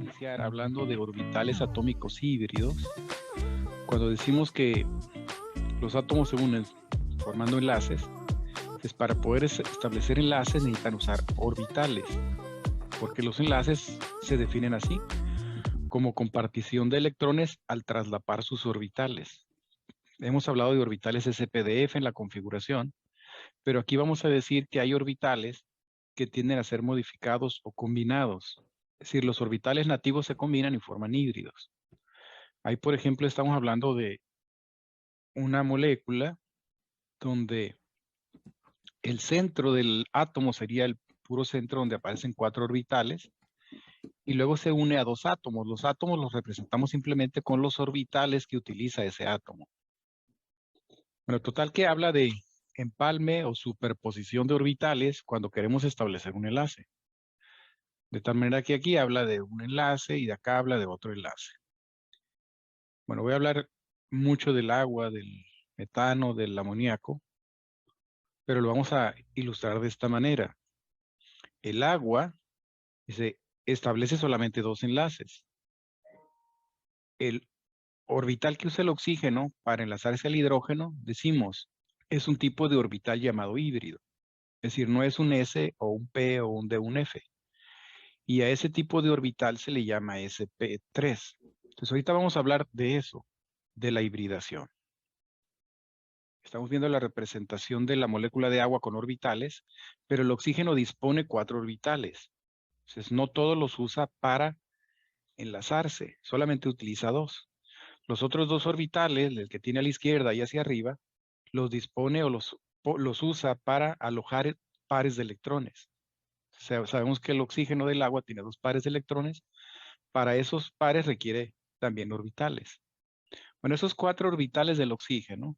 Iniciar hablando de orbitales atómicos híbridos. Cuando decimos que los átomos se unen formando enlaces, pues para poder establecer enlaces necesitan usar orbitales, porque los enlaces se definen así, como compartición de electrones al traslapar sus orbitales. Hemos hablado de orbitales SPDF en la configuración, pero aquí vamos a decir que hay orbitales que tienden a ser modificados o combinados. Es decir, los orbitales nativos se combinan y forman híbridos. Ahí, por ejemplo, estamos hablando de una molécula donde el centro del átomo sería el puro centro donde aparecen 4 orbitales y luego se une a 2 átomos. Los átomos los representamos simplemente con los orbitales que utiliza ese átomo. Bueno, total que habla de empalme o superposición de orbitales cuando queremos establecer un enlace. De tal manera que aquí habla de un enlace y de acá habla de otro enlace. Bueno, voy a hablar mucho del agua, del metano, del amoníaco, pero lo vamos a ilustrar de esta manera. El agua se establece solamente 2 enlaces. El orbital que usa el oxígeno para enlazarse al hidrógeno, decimos, es un tipo de orbital llamado híbrido. Es decir, no es un S o un P o un D, un F. Y a ese tipo de orbital se le llama sp3. Entonces ahorita vamos a hablar de eso, de la hibridación. Estamos viendo la representación de la molécula de agua con orbitales, pero el oxígeno dispone 4 orbitales. Entonces no todos los usa para enlazarse, solamente utiliza 2. Los otros 2 orbitales, el que tiene a la izquierda y hacia arriba, los dispone o los usa para alojar pares de electrones. Sabemos que el oxígeno del agua tiene 2 pares de electrones. Para esos pares requiere también orbitales. Bueno, esos 4 orbitales del oxígeno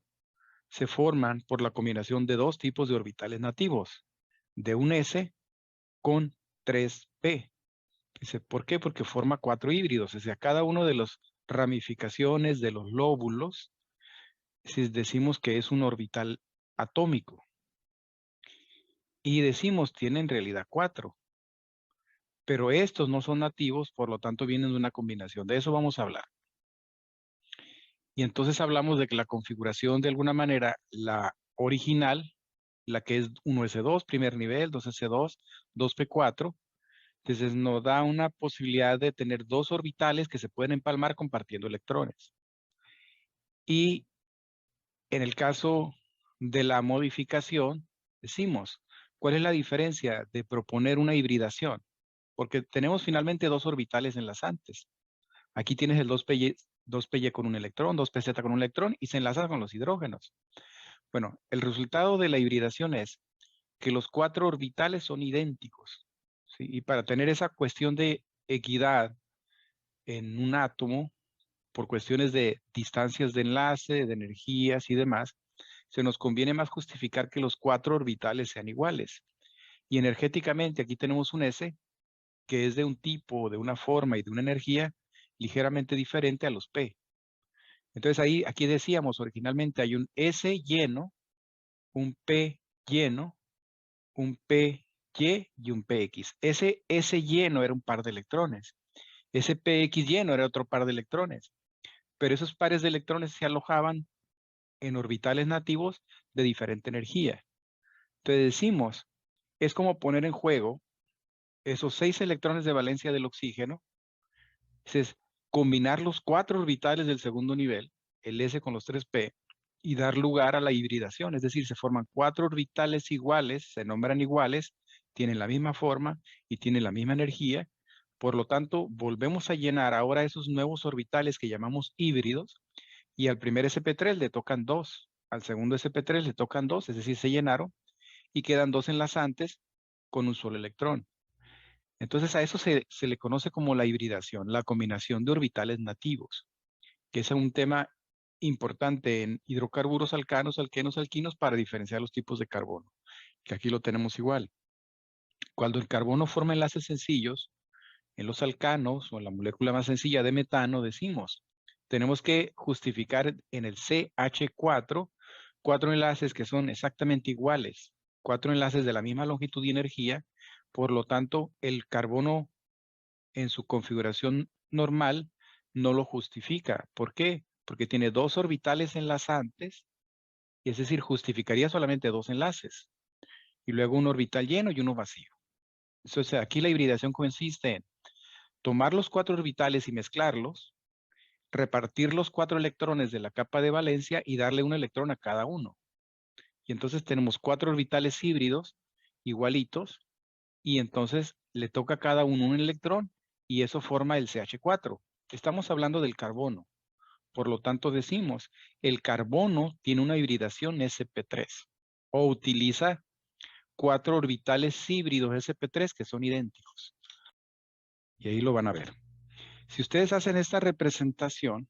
se forman por la combinación de 2 tipos de orbitales nativos, de un S con 3P. Dice, ¿por qué? Porque forma 4 híbridos. O sea, cada uno de las ramificaciones de los lóbulos, si decimos que es un orbital atómico. Y decimos, tiene en realidad 4. Pero estos no son nativos, por lo tanto vienen de una combinación. De eso vamos a hablar. Y entonces hablamos de que la configuración, de alguna manera, la original, la que es 1s2, primer nivel, 2s2, 2p4, entonces nos da una posibilidad de tener 2 orbitales que se pueden empalmar compartiendo electrones. Y en el caso de la modificación, decimos, ¿cuál es la diferencia de proponer una hibridación? Porque tenemos finalmente 2 orbitales enlazantes. Aquí tienes el 2Py con un electrón, 2Pz con un electrón y se enlaza con los hidrógenos. Bueno, el resultado de la hibridación es que los 4 orbitales son idénticos, ¿sí? Y para tener esa cuestión de equidad en un átomo, por cuestiones de distancias de enlace, de energías y demás, se nos conviene más justificar que los 4 orbitales sean iguales. Y energéticamente aquí tenemos un S que es de un tipo, de una forma y de una energía ligeramente diferente a los P. Entonces ahí, aquí decíamos originalmente hay un S lleno, un P lleno, un PY y un PX. Ese S lleno era un par de electrones. Ese PX lleno era otro par de electrones. Pero esos pares de electrones se alojaban en orbitales nativos de diferente energía. Entonces decimos, es como poner en juego esos 6 electrones de valencia del oxígeno, es combinar los 4 orbitales del segundo nivel, el S con los 3P, y dar lugar a la hibridación. Es decir, se forman 4 orbitales iguales, se nombran iguales, tienen la misma forma y tienen la misma energía. Por lo tanto, volvemos a llenar ahora esos nuevos orbitales que llamamos híbridos, y al primer sp3 le tocan 2, al segundo sp3 le tocan 2, es decir, se llenaron, y quedan 2 enlazantes con un solo electrón. Entonces a eso se le conoce como la hibridación, la combinación de orbitales nativos, que es un tema importante en hidrocarburos alcanos, alquenos, alquinos para diferenciar los tipos de carbono, que aquí lo tenemos igual. Cuando el carbono forma enlaces sencillos, en los alcanos o en la molécula más sencilla de metano, decimos, tenemos que justificar en el CH4 4 enlaces que son exactamente iguales, 4 enlaces de la misma longitud y energía. Por lo tanto, el carbono en su configuración normal no lo justifica. ¿Por qué? Porque tiene 2 orbitales enlazantes, es decir, justificaría solamente 2 enlaces. Y luego un orbital lleno y uno vacío. Entonces, aquí la hibridación consiste en tomar los 4 orbitales y mezclarlos, repartir los 4 electrones de la capa de valencia y darle un electrón a cada uno. Y entonces tenemos 4 orbitales híbridos igualitos y entonces le toca a cada uno un electrón y eso forma el CH4. Estamos hablando del carbono. Por lo tanto decimos, el carbono tiene una hibridación sp3 o utiliza 4 orbitales híbridos sp3 que son idénticos. Y ahí lo van a ver. Si ustedes hacen esta representación,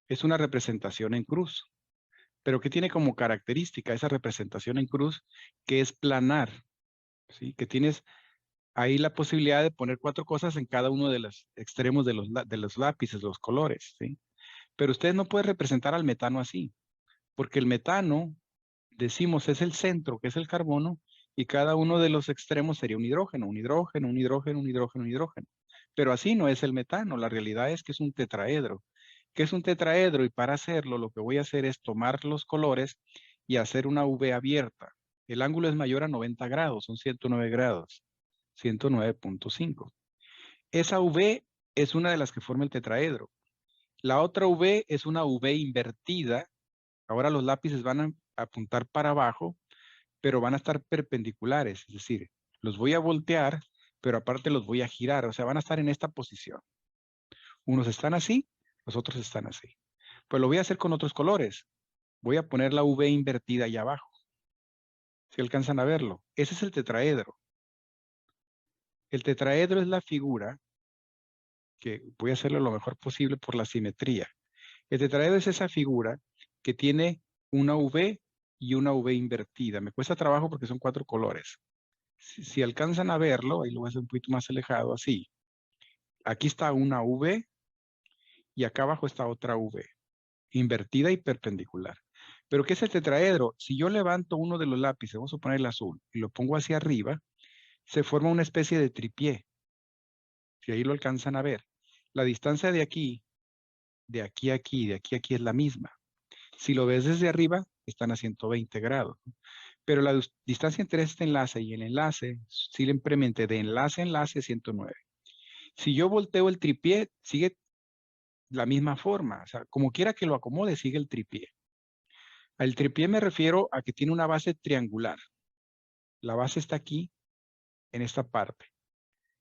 es una representación en cruz. Pero ¿qué tiene como característica esa representación en cruz? Que es planar, ¿sí? Que tienes ahí la posibilidad de poner 4 cosas en cada uno de los extremos de los lápices, los colores, ¿sí? Pero ustedes no pueden representar al metano así, porque el metano, decimos, es el centro, que es el carbono, y cada uno de los extremos sería un hidrógeno, un hidrógeno, un hidrógeno, un hidrógeno, un hidrógeno. Pero así no es el metano, la realidad es que es un tetraedro. ¿Qué es un tetraedro? Y para hacerlo, lo que voy a hacer es tomar los colores y hacer una V abierta. El ángulo es mayor a 90 grados, son 109 grados, 109.5. Esa V es una de las que forma el tetraedro. La otra V es una V invertida. Ahora los lápices van a apuntar para abajo, pero van a estar perpendiculares, es decir, los voy a voltear, pero aparte los voy a girar, o sea, van a estar en esta posición. Unos están así, los otros están así. Pues lo voy a hacer con otros colores. Voy a poner la V invertida ahí abajo. Si alcanzan a verlo. Ese es el tetraedro. El tetraedro es la figura que voy a hacerlo lo mejor posible por la simetría. El tetraedro es esa figura que tiene una V y una V invertida. Me cuesta trabajo porque son 4 colores. Si alcanzan a verlo, ahí lo voy a hacer un poquito más alejado, así. Aquí está una V y acá abajo está otra V, invertida y perpendicular. Pero ¿qué es el tetraedro? Si yo levanto uno de los lápices, vamos a poner el azul, y lo pongo hacia arriba, se forma una especie de tripié. Si ahí lo alcanzan a ver. La distancia de aquí a aquí, de aquí a aquí es la misma. Si lo ves desde arriba, están a 120 grados. Pero la distancia entre este enlace y el enlace, simplemente de enlace a enlace, es 109. Si yo volteo el tripié, sigue la misma forma. O sea, como quiera que lo acomode, sigue el tripié. Al tripié me refiero a que tiene una base triangular. La base está aquí, en esta parte.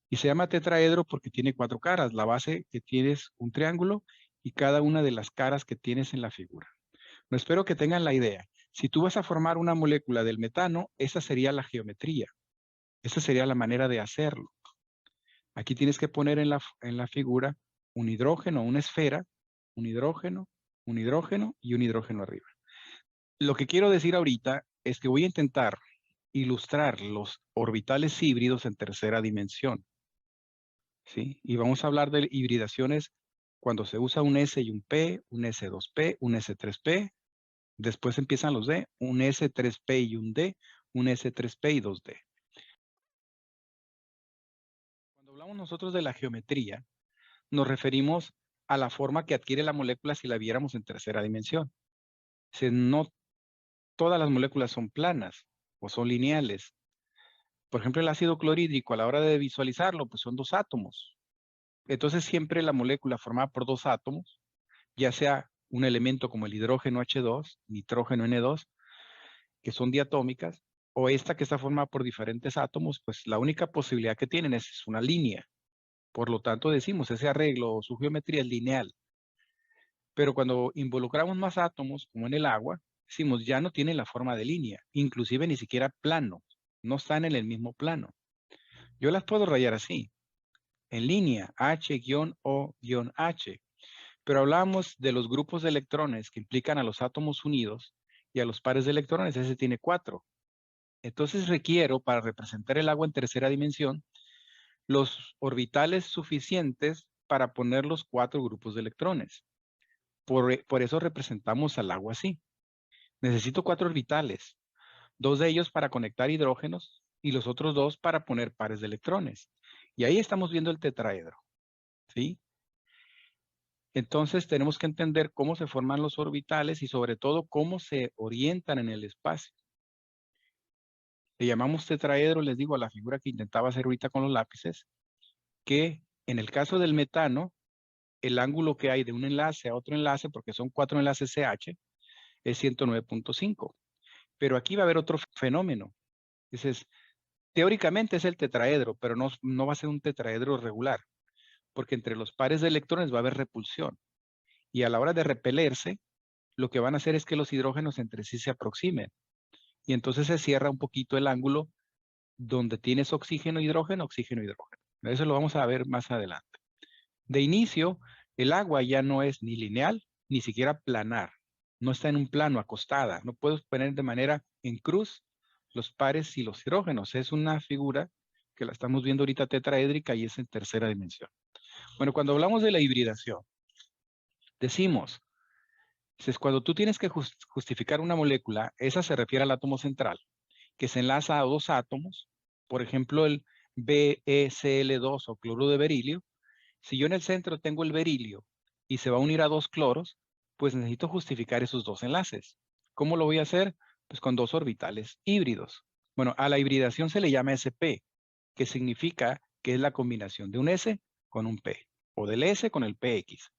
Y se llama tetraedro porque tiene 4 caras. La base que tienes un triángulo y cada una de las caras que tienes en la figura. No espero que tengan la idea. Si tú vas a formar una molécula del metano, esa sería la geometría. Esa sería la manera de hacerlo. Aquí tienes que poner en la figura un hidrógeno, una esfera, un hidrógeno y un hidrógeno arriba. Lo que quiero decir ahorita es que voy a intentar ilustrar los orbitales híbridos en tercera dimensión. ¿Sí? Y vamos a hablar de hibridaciones cuando se usa un S y un P, un S2P, un S3P. Después empiezan los D, un S3P y un D, un S3P y 2D. Cuando hablamos nosotros de la geometría, nos referimos a la forma que adquiere la molécula si la viéramos en tercera dimensión. No todas las moléculas son planas o son lineales. Por ejemplo, el ácido clorhídrico, a la hora de visualizarlo, pues son 2 átomos. Entonces siempre la molécula formada por 2 átomos, ya sea un elemento como el hidrógeno H2, nitrógeno N2, que son diatómicas, o esta que está formada por diferentes átomos, pues la única posibilidad que tienen es una línea. Por lo tanto, decimos, ese arreglo o su geometría es lineal. Pero cuando involucramos más átomos, como en el agua, decimos, ya no tienen la forma de línea, inclusive ni siquiera plano, no están en el mismo plano. Yo las puedo rayar así, en línea, H-O-H. Pero hablamos de los grupos de electrones que implican a los átomos unidos y a los pares de electrones, ese tiene 4. Entonces requiero, para representar el agua en tercera dimensión, los orbitales suficientes para poner los 4 grupos de electrones. Por eso representamos al agua así. Necesito 4 orbitales. 2 de ellos para conectar hidrógenos y los otros 2 para poner pares de electrones. Y ahí estamos viendo el tetraedro, ¿sí? Entonces tenemos que entender cómo se forman los orbitales y sobre todo cómo se orientan en el espacio. Le llamamos tetraedro, les digo, a la figura que intentaba hacer ahorita con los lápices, que en el caso del metano, el ángulo que hay de un enlace a otro enlace, porque son 4 enlaces CH, es 109.5. Pero aquí va a haber otro fenómeno. Dices, teóricamente es el tetraedro, pero no va a ser un tetraedro regular, porque entre los pares de electrones va a haber repulsión. Y a la hora de repelerse, lo que van a hacer es que los hidrógenos entre sí se aproximen. Y entonces se cierra un poquito el ángulo donde tienes oxígeno, hidrógeno, oxígeno, hidrógeno. Eso lo vamos a ver más adelante. De inicio, el agua ya no es ni lineal, ni siquiera planar. No está en un plano, acostada. No puedes poner de manera en cruz los pares y los hidrógenos. Es una figura que la estamos viendo ahorita tetraédrica y es en tercera dimensión. Bueno, cuando hablamos de la hibridación, decimos, es cuando tú tienes que justificar una molécula, esa se refiere al átomo central, que se enlaza a 2 átomos, por ejemplo el BeCl2 o cloruro de berilio. Si yo en el centro tengo el berilio y se va a unir a 2 cloros, pues necesito justificar esos 2 enlaces. ¿Cómo lo voy a hacer? Pues con 2 orbitales híbridos. Bueno, a la hibridación se le llama sp, que significa que es la combinación de un S con un P, o del S con el PX.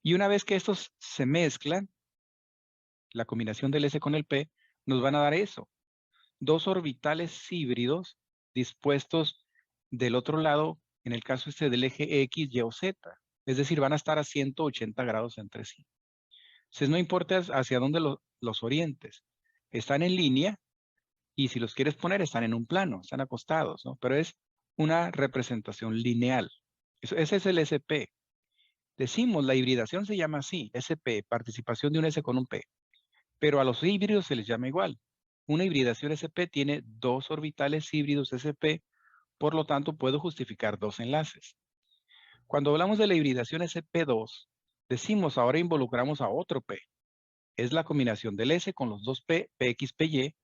Y una vez que estos se mezclan, la combinación del S con el P, nos van a dar eso. 2 orbitales híbridos dispuestos del otro lado, en el caso este del eje X, Y o Z. Es decir, van a estar a 180 grados entre sí. Entonces, no importa hacia dónde los orientes. Están en línea y si los quieres poner, están en un plano, están acostados, ¿no? Pero es una representación lineal. Ese es el SP. Decimos, la hibridación se llama así, SP, participación de un S con un P. Pero a los híbridos se les llama igual. Una hibridación SP tiene 2 orbitales híbridos SP, por lo tanto puedo justificar 2 enlaces. Cuando hablamos de la hibridación SP2, decimos ahora involucramos a otro P. Es la combinación del S con los 2 P, PX, PY,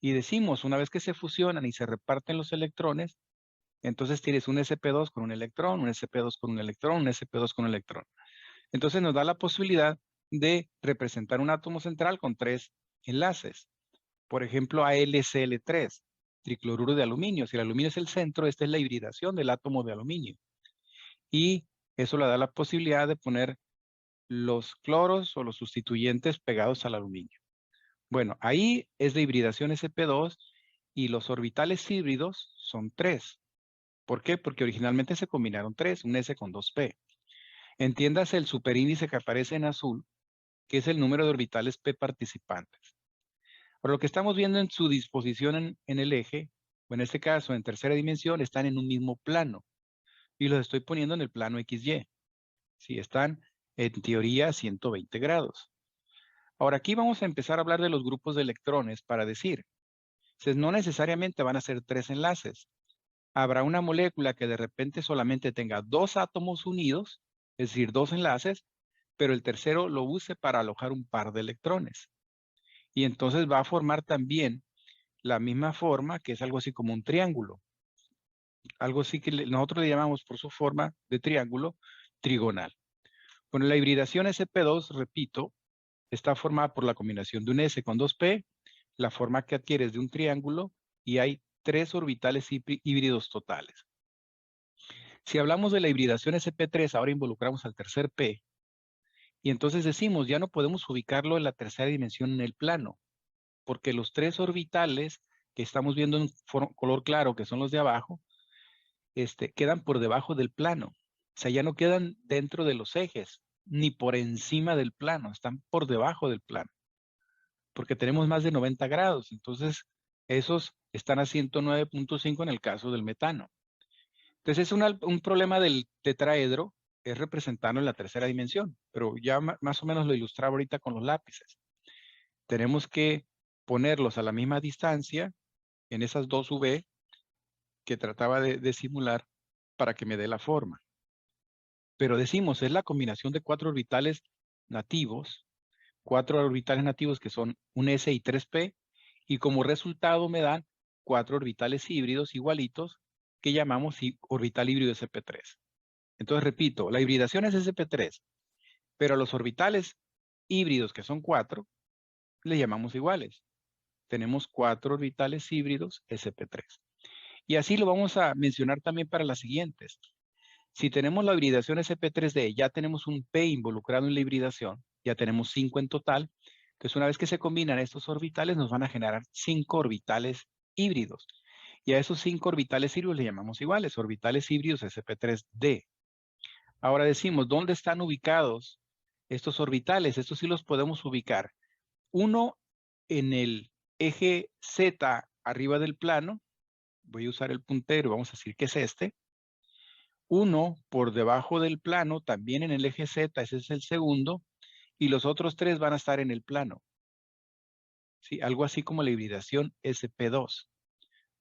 y decimos una vez que se fusionan y se reparten los electrones, entonces tienes un SP2 con un electrón, un SP2 con un electrón, un SP2 con un electrón. Entonces nos da la posibilidad de representar un átomo central con 3 enlaces. Por ejemplo, AlCl3, tricloruro de aluminio. Si el aluminio es el centro, esta es la hibridación del átomo de aluminio. Y eso le da la posibilidad de poner los cloros o los sustituyentes pegados al aluminio. Bueno, ahí es de hibridación sp2 y los orbitales híbridos son 3. ¿Por qué? Porque originalmente se combinaron 3, un S con 2P. Entiéndase el superíndice que aparece en azul, que es el número de orbitales P participantes. Por lo que estamos viendo en su disposición en el eje, o en este caso en tercera dimensión, están en un mismo plano. Y los estoy poniendo en el plano XY. Sí, están en teoría a 120 grados. Ahora aquí vamos a empezar a hablar de los grupos de electrones para decir, no necesariamente van a ser 3 enlaces. Habrá una molécula que de repente solamente tenga 2 átomos unidos, es decir, 2 enlaces, pero el tercero lo use para alojar un par de electrones. Y entonces va a formar también la misma forma, que es algo así como un triángulo. Algo así que nosotros le llamamos por su forma de triángulo trigonal. Bueno, la hibridación sp2, repito, está formada por la combinación de un S con 2P, la forma que adquiere es de un triángulo y hay 3 orbitales híbridos totales. Si hablamos de la hibridación sp3, ahora involucramos al tercer P, y entonces decimos, ya no podemos ubicarlo en la tercera dimensión en el plano, porque los 3 orbitales que estamos viendo en color claro, que son los de abajo, quedan por debajo del plano. O sea, ya no quedan dentro de los ejes, ni por encima del plano, están por debajo del plano. Porque tenemos más de 90 grados, entonces esos están a 109.5 en el caso del metano. Entonces es un problema del tetraedro, es representarlo en la tercera dimensión, pero ya más o menos lo ilustraba ahorita con los lápices. Tenemos que ponerlos a la misma distancia en esas 2 UV que trataba de simular para que me dé la forma. Pero decimos, es la combinación de 4 orbitales nativos, 4 orbitales nativos que son un S y 3P, Y como resultado me dan 4 orbitales híbridos igualitos que llamamos orbital híbrido sp3. Entonces repito, la hibridación es sp3, pero a los orbitales híbridos, que son 4, le llamamos iguales. Tenemos 4 orbitales híbridos sp3. Y así lo vamos a mencionar también para las siguientes. Si tenemos la hibridación sp3d, ya tenemos un p involucrado en la hibridación, ya tenemos 5 en total. Entonces, una vez que se combinan estos orbitales, nos van a generar 5 orbitales híbridos. Y a esos 5 orbitales híbridos le llamamos iguales, orbitales híbridos sp3d. Ahora decimos, ¿dónde están ubicados estos orbitales? Estos sí los podemos ubicar. Uno en el eje Z arriba del plano. Voy a usar el puntero, vamos a decir que es este. Uno por debajo del plano, también en el eje Z, ese es el segundo. Y los otros 3 van a estar en el plano. ¿Sí? Algo así como la hibridación sp2.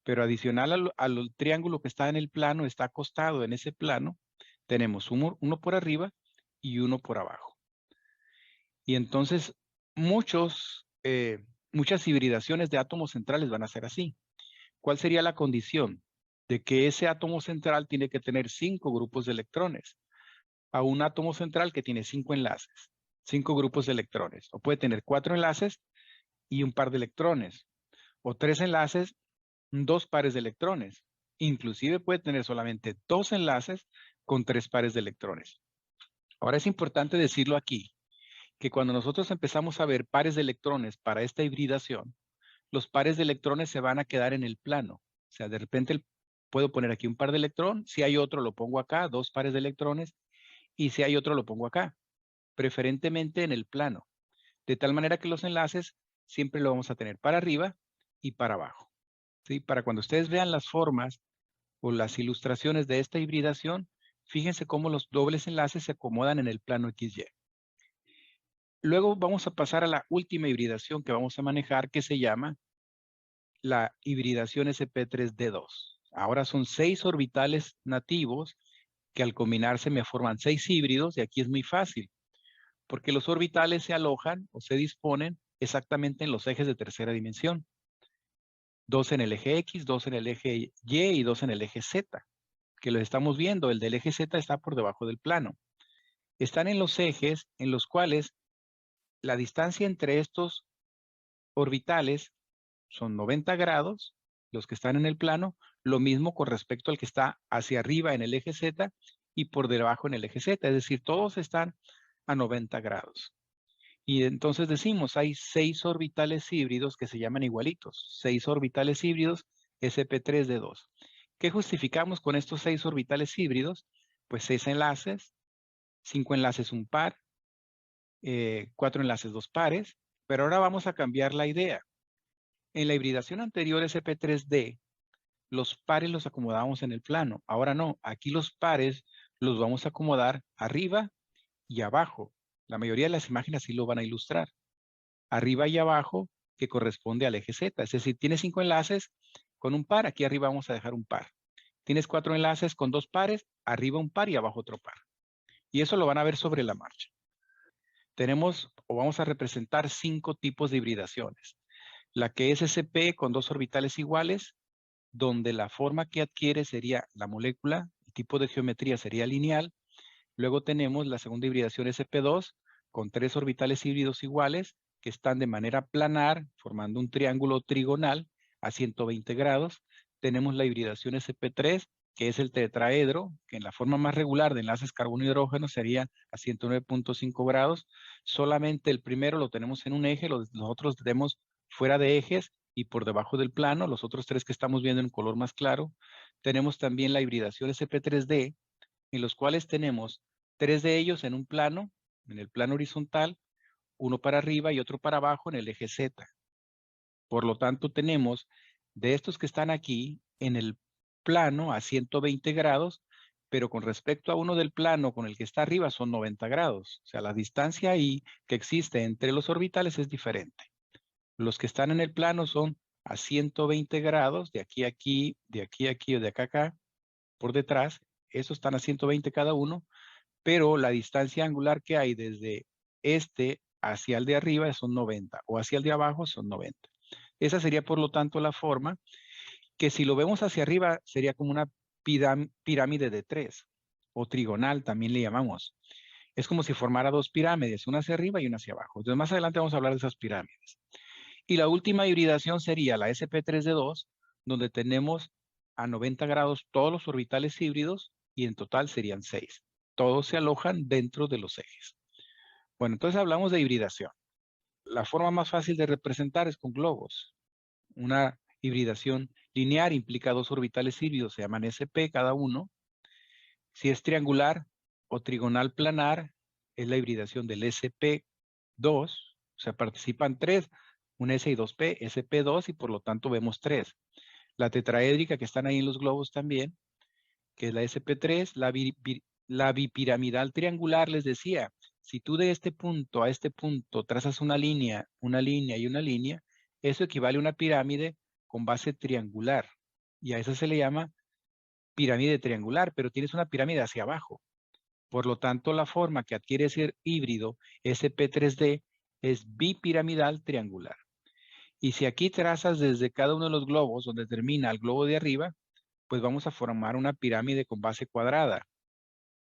Pero adicional al triángulo que está en el plano, está acostado en ese plano, tenemos uno por arriba y uno por abajo. Y entonces muchas hibridaciones de átomos centrales van a ser así. ¿Cuál sería la condición? De que ese átomo central tiene que tener 5 grupos de electrones. A un átomo central que tiene 5 enlaces, 5 grupos de electrones. O puede tener 4 enlaces y un par de electrones. O 3 enlaces, 2 pares de electrones. Inclusive puede tener solamente 2 enlaces con 3 pares de electrones. Ahora es importante decirlo aquí, que cuando nosotros empezamos a ver pares de electrones para esta hibridación, los pares de electrones se van a quedar en el plano. O sea, de repente puedo poner aquí un par de electrón, si hay otro lo pongo acá, 2 pares de electrones, y si hay otro lo pongo acá, preferentemente en el plano. De tal manera que los enlaces siempre lo vamos a tener para arriba y para abajo. ¿Sí? Para cuando ustedes vean las formas o las ilustraciones de esta hibridación, fíjense cómo los dobles enlaces se acomodan en el plano XY. Luego vamos a pasar a la última hibridación que vamos a manejar, que se llama la hibridación sp3d2. Ahora son 6 orbitales nativos que al combinarse me forman 6 híbridos, y aquí es muy fácil, porque los orbitales se alojan o se disponen exactamente en los ejes de tercera dimensión. 2 en el eje X, 2 en el eje Y y 2 en el eje Z, que lo estamos viendo. El del eje Z está por debajo del plano. Están en los ejes en los cuales la distancia entre estos orbitales son 90 grados, los que están en el plano, lo mismo con respecto al que está hacia arriba en el eje Z y por debajo en el eje Z, es decir, todos están a 90 grados. Y entonces decimos, hay 6 orbitales híbridos que se llaman igualitos, 6 orbitales híbridos sp3d2. ¿Qué justificamos con estos 6 orbitales híbridos? Pues 6 enlaces, 5 enlaces un par, 4 enlaces 2 pares, pero ahora vamos a cambiar la idea. En la hibridación anterior sp3d, los pares los acomodamos en el plano. Ahora no, aquí los pares los vamos a acomodar arriba y abajo. La mayoría de las imágenes así lo van a ilustrar. Arriba y abajo, que corresponde al eje Z. Es decir, tienes 5 enlaces con un par, aquí arriba vamos a dejar un par. Tienes 4 enlaces con 2 pares, arriba un par y abajo otro par. Y eso lo van a ver sobre la marcha. Tenemos, o vamos a representar 5 tipos de hibridaciones. La que es sp con 2 orbitales iguales, donde la forma que adquiere sería la molécula, el tipo de geometría sería lineal. Luego tenemos la segunda hibridación sp2 con 3 orbitales híbridos iguales que están de manera planar, formando un triángulo trigonal a 120 grados. Tenemos la hibridación sp3, que es el tetraedro, que en la forma más regular de enlaces carbono-hidrógeno sería a 109.5 grados. Solamente el primero lo tenemos en un eje, los otros tenemos fuera de ejes y por debajo del plano, los otros 3 que estamos viendo en color más claro. Tenemos también la hibridación sp3d, en los cuales tenemos 3 de ellos en un plano, en el plano horizontal, uno para arriba y otro para abajo en el eje Z. Por lo tanto, tenemos de estos que están aquí en el plano a 120 grados, pero con respecto a uno del plano con el que está arriba son 90 grados. O sea, la distancia ahí que existe entre los orbitales es diferente. Los que están en el plano son a 120 grados, de aquí a aquí, de aquí a aquí o de acá a acá, por detrás. Esos están a 120 cada uno, pero la distancia angular que hay desde este hacia el de arriba son 90, o hacia el de abajo son 90. Esa sería, por lo tanto, la forma que si lo vemos hacia arriba sería como una pirámide de 3 o trigonal también le llamamos. Es como si formara dos pirámides, una hacia arriba y una hacia abajo. Entonces más adelante vamos a hablar de esas pirámides. Y la última hibridación sería la SP3D2, donde tenemos a 90 grados todos los orbitales híbridos y en total serían 6. Todos se alojan dentro de los ejes. Bueno, entonces hablamos de hibridación. La forma más fácil de representar es con globos. Una hibridación lineal implica dos orbitales híbridos, se llaman SP cada uno. Si es triangular o trigonal planar, es la hibridación del SP2, o sea, participan 3, un S y 2P, SP2, y por lo tanto vemos 3. La tetraédrica que están ahí en los globos también, que es la SP3, la bipiramidal triangular, les decía, si tú de este punto a este punto trazas una línea y una línea, eso equivale a una pirámide con base triangular. Y a eso se le llama pirámide triangular, pero tienes una pirámide hacia abajo. Por lo tanto, la forma que adquiere ese híbrido SP3D es bipiramidal triangular. Y si aquí trazas desde cada uno de los globos donde termina el globo de arriba, pues vamos a formar una pirámide con base cuadrada,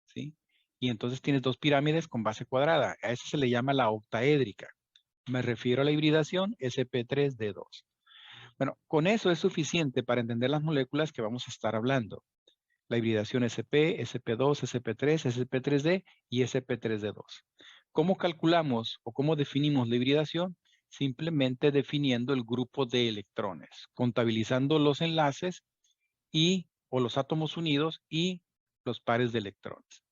¿sí? Y entonces tienes dos pirámides con base cuadrada. A eso se le llama la octaédrica. Me refiero a la hibridación SP3D2. Bueno, con eso es suficiente para entender las moléculas que vamos a estar hablando. La hibridación SP, SP2, SP3, SP3D y SP3D2. ¿Cómo calculamos o cómo definimos la hibridación? Simplemente definiendo el grupo de electrones, contabilizando los enlaces o los átomos unidos y los pares de electrones.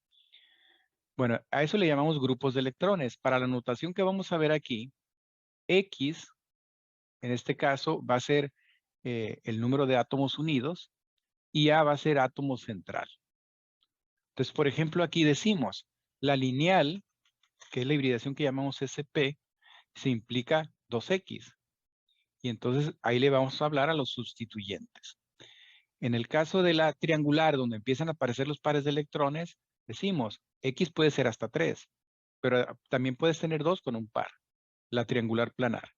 Bueno, a eso le llamamos grupos de electrones. Para la notación que vamos a ver aquí, X, en este caso, va a ser el número de átomos unidos y A va a ser átomo central. Entonces, por ejemplo, aquí decimos, la lineal, que es la hibridación que llamamos SP, se implica 2X. Y entonces ahí le vamos a hablar a los sustituyentes. En el caso de la triangular, donde empiezan a aparecer los pares de electrones, decimos, X puede ser hasta 3, pero también puedes tener 2 con un par, la triangular planar.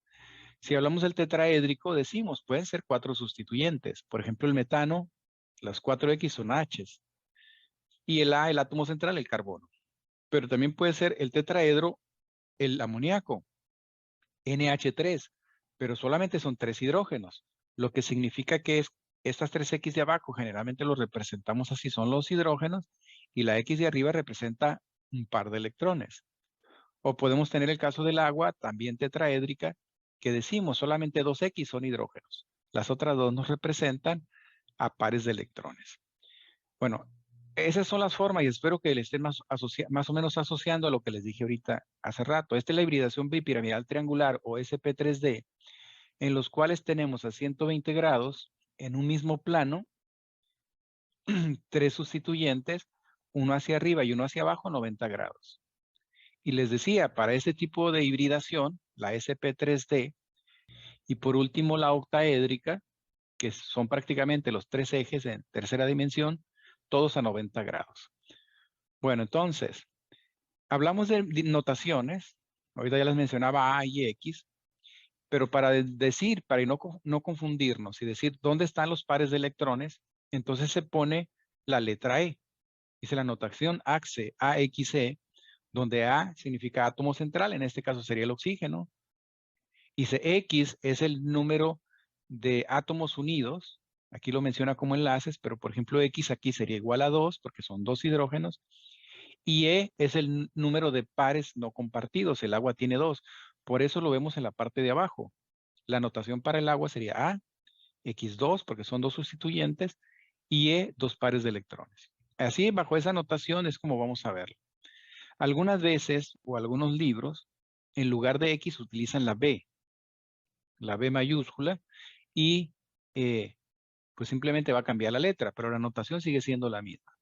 Si hablamos del tetraédrico, decimos, pueden ser 4 sustituyentes. Por ejemplo, el metano, las 4X son H's. Y el A, el átomo central, el carbono. Pero también puede ser el tetraedro, el amoníaco, NH3, pero solamente son 3 hidrógenos, lo que significa que estas 3X de abajo generalmente los representamos así, son los hidrógenos, y la X de arriba representa un par de electrones. O podemos tener el caso del agua, también tetraédrica, que decimos solamente 2X son hidrógenos. Las otras dos nos representan a pares de electrones. Bueno, esas son las formas y espero que le estén más o menos asociando a lo que les dije ahorita hace rato. Esta es la hibridación bipiramidal triangular o SP3D, en los cuales tenemos a 120 grados en un mismo plano, 3 sustituyentes, uno hacia arriba y uno hacia abajo, 90 grados. Y les decía, para este tipo de hibridación, la SP3D, y por último la octaédrica, que son prácticamente los 3 ejes en tercera dimensión, todos a 90 grados. Bueno, entonces, hablamos de notaciones, ahorita ya les mencionaba A y X, pero para decir, para no confundirnos y decir dónde están los pares de electrones, entonces se pone la letra E. Dice la notación AXE, AXE, donde A significa átomo central, en este caso sería el oxígeno. Dice X es el número de átomos unidos, aquí lo menciona como enlaces, pero por ejemplo X aquí sería igual a 2 porque son 2 hidrógenos. Y E es el número de pares no compartidos, el agua tiene 2. Por eso lo vemos en la parte de abajo. La notación para el agua sería A, X2 porque son 2 sustituyentes y E 2 pares de electrones. Así, bajo esa notación es como vamos a verlo. Algunas veces o algunos libros, en lugar de X utilizan la B mayúscula y pues simplemente va a cambiar la letra, pero la notación sigue siendo la misma.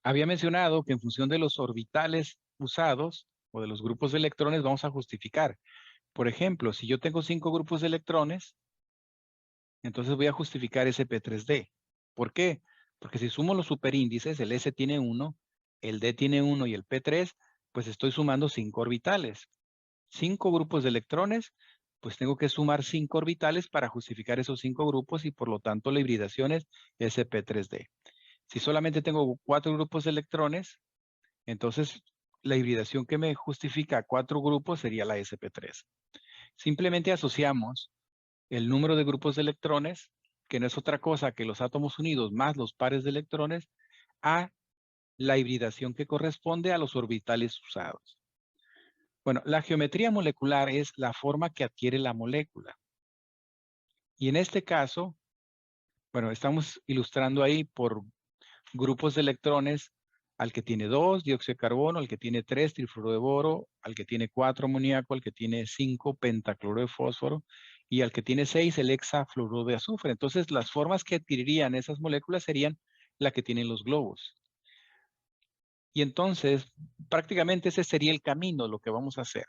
Había mencionado que en función de los orbitales usados o de los grupos de electrones vamos a justificar. Por ejemplo, si yo tengo 5 grupos de electrones, entonces voy a justificar SP3D. ¿Por qué? Porque si sumo los superíndices, el S tiene 1, el D tiene 1 y el P3, pues estoy sumando 5 orbitales. 5 grupos de electrones pues tengo que sumar 5 orbitales para justificar esos 5 grupos y por lo tanto la hibridación es sp3d. Si solamente tengo 4 grupos de electrones, entonces la hibridación que me justifica 4 grupos sería la sp3. Simplemente asociamos el número de grupos de electrones, que no es otra cosa que los átomos unidos más los pares de electrones, a la hibridación que corresponde a los orbitales usados. Bueno, la geometría molecular es la forma que adquiere la molécula. Y en este caso, bueno, estamos ilustrando ahí por grupos de electrones al que tiene 2, dióxido de carbono, al que tiene 3, trifluoro de boro, al que tiene 4, amoníaco, al que tiene 5, pentacloro de fósforo, y al que tiene 6, el hexafluoruro de azufre. Entonces, las formas que adquirirían esas moléculas serían la que tienen los globos. Y entonces, prácticamente ese sería el camino, lo que vamos a hacer.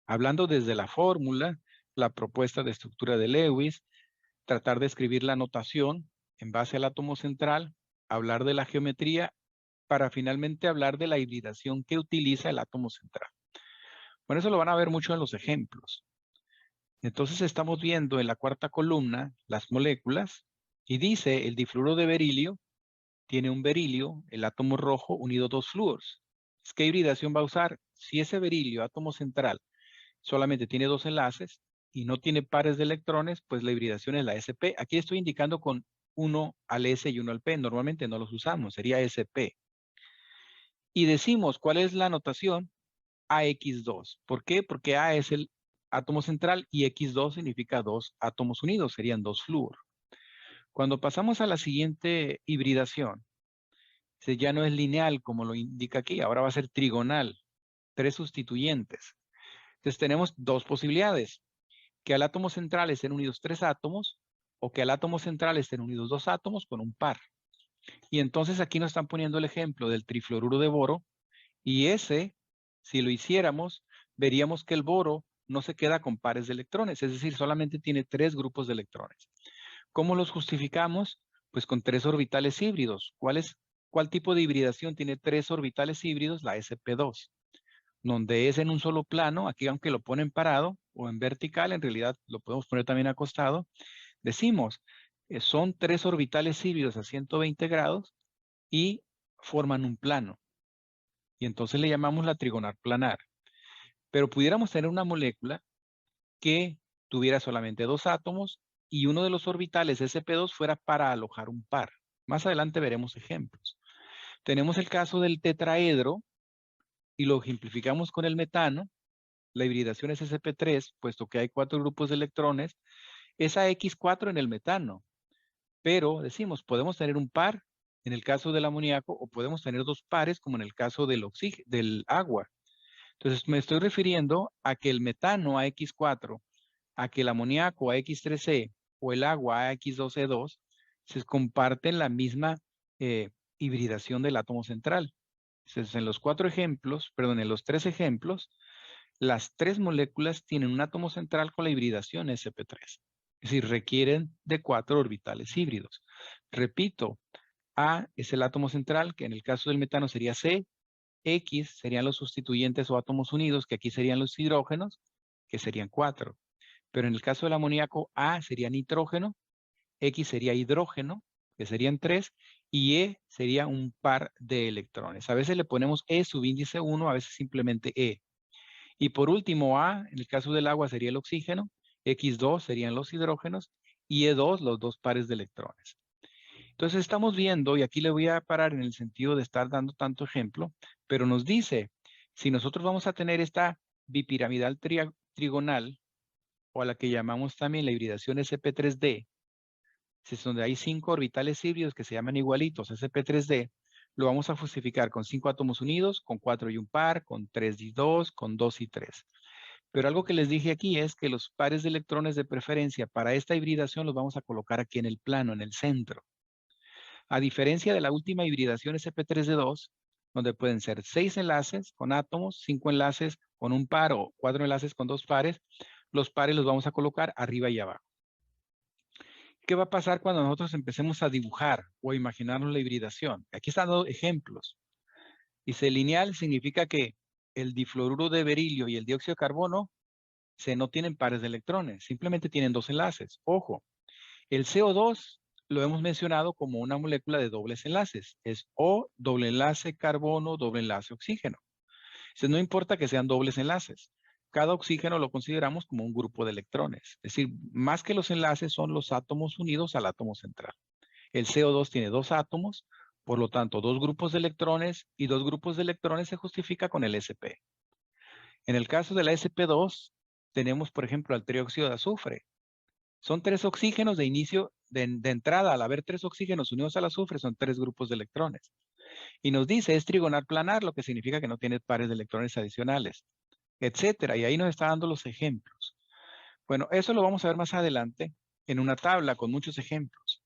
Hablando desde la fórmula, la propuesta de estructura de Lewis, tratar de escribir la notación en base al átomo central, hablar de la geometría, para finalmente hablar de la hibridación que utiliza el átomo central. Bueno, eso lo van a ver mucho en los ejemplos. Entonces estamos viendo en la cuarta columna las moléculas y dice el difluoro de berilio tiene un berilio, el átomo rojo, unido a 2 flúoros. ¿Qué hibridación va a usar? Si ese berilio, átomo central, solamente tiene 2 enlaces y no tiene pares de electrones, pues la hibridación es la sp. Aquí estoy indicando con 1 al s y 1 al p. Normalmente no los usamos, sería sp. Y decimos, ¿cuál es la notación? AX2. ¿Por qué? Porque A es el átomo central y X2 significa 2 átomos unidos, serían 2 flúor. Cuando pasamos a la siguiente hibridación, ya no es lineal como lo indica aquí, ahora va a ser trigonal, 3 sustituyentes. Entonces tenemos 2 posibilidades, que al átomo central estén unidos 3 átomos o que al átomo central estén unidos 2 átomos con un par. Y entonces aquí nos están poniendo el ejemplo del trifluoruro de boro y ese, si lo hiciéramos, veríamos que el boro no se queda con pares de electrones, es decir, solamente tiene 3 grupos de electrones. ¿Cómo los justificamos? Pues con 3 orbitales híbridos. ¿Cuál tipo de hibridación tiene 3 orbitales híbridos? La sp2, donde es en un solo plano, aquí aunque lo ponen parado o en vertical, en realidad lo podemos poner también acostado, decimos, son 3 orbitales híbridos a 120 grados y forman un plano. Y entonces le llamamos la trigonal planar. Pero pudiéramos tener una molécula que tuviera solamente 2 átomos y uno de los orbitales sp2 fuera para alojar un par. Más adelante veremos ejemplos. Tenemos el caso del tetraedro y lo ejemplificamos con el metano. La hibridación es sp3, puesto que hay 4 grupos de electrones. Es AX4 en el metano. Pero decimos, podemos tener un par en el caso del amoníaco o podemos tener 2 pares como en el caso del agua. Entonces me estoy refiriendo a que el metano AX4, a que el amoníaco AX3C o el agua AX2E2 se comparten la misma hibridación del átomo central. Entonces en los 4 ejemplos, perdón, en los 3 ejemplos, las 3 moléculas tienen un átomo central con la hibridación sp3. Es decir, requieren de 4 orbitales híbridos. Repito, A es el átomo central, que en el caso del metano sería C. X serían los sustituyentes o átomos unidos, que aquí serían los hidrógenos, que serían 4. Pero en el caso del amoníaco, A sería nitrógeno, X sería hidrógeno, que serían 3, y E sería un par de electrones. A veces le ponemos E subíndice 1, a veces simplemente E. Y por último, A, en el caso del agua, sería el oxígeno, X2 serían los hidrógenos, y E2 los 2 pares de electrones. Entonces estamos viendo, y aquí le voy a parar en el sentido de estar dando tanto ejemplo, pero nos dice, si nosotros vamos a tener esta bipiramidal trigonal, o a la que llamamos también la hibridación sp3d, es donde hay 5 orbitales híbridos que se llaman igualitos, sp3d, lo vamos a justificar con 5 átomos unidos, con 4 y un par, con 3 y 2, con 2 y 3. Pero algo que les dije aquí es que los pares de electrones de preferencia para esta hibridación los vamos a colocar aquí en el plano, en el centro. A diferencia de la última hibridación sp3d2, donde pueden ser 6 enlaces con átomos, 5 enlaces con un par o 4 enlaces con 2 pares, los pares los vamos a colocar arriba y abajo. ¿Qué va a pasar cuando nosotros empecemos a dibujar o a imaginarnos la hibridación? Aquí están dos ejemplos. Dice lineal significa que el difluoruro de berilio y el dióxido de carbono no tienen pares de electrones, simplemente tienen dos enlaces. Ojo, el CO2 lo hemos mencionado como una molécula de dobles enlaces. Es O, doble enlace carbono, doble enlace oxígeno. Entonces, no importa que sean dobles enlaces. Cada oxígeno lo consideramos como un grupo de electrones. Es decir, más que los enlaces son los átomos unidos al átomo central. El CO2 tiene dos átomos, por lo tanto, dos grupos de electrones, y dos grupos de electrones se justifica con el sp. En el caso de la sp2, tenemos, por ejemplo, al trióxido de azufre. Son tres oxígenos de inicio, de entrada. Al haber tres oxígenos unidos al azufre, son tres grupos de electrones. Y nos dice, es trigonal planar, lo que significa que no tiene pares de electrones adicionales, etcétera. Y ahí nos está dando los ejemplos. Bueno, eso lo vamos a ver más adelante en una tabla con muchos ejemplos.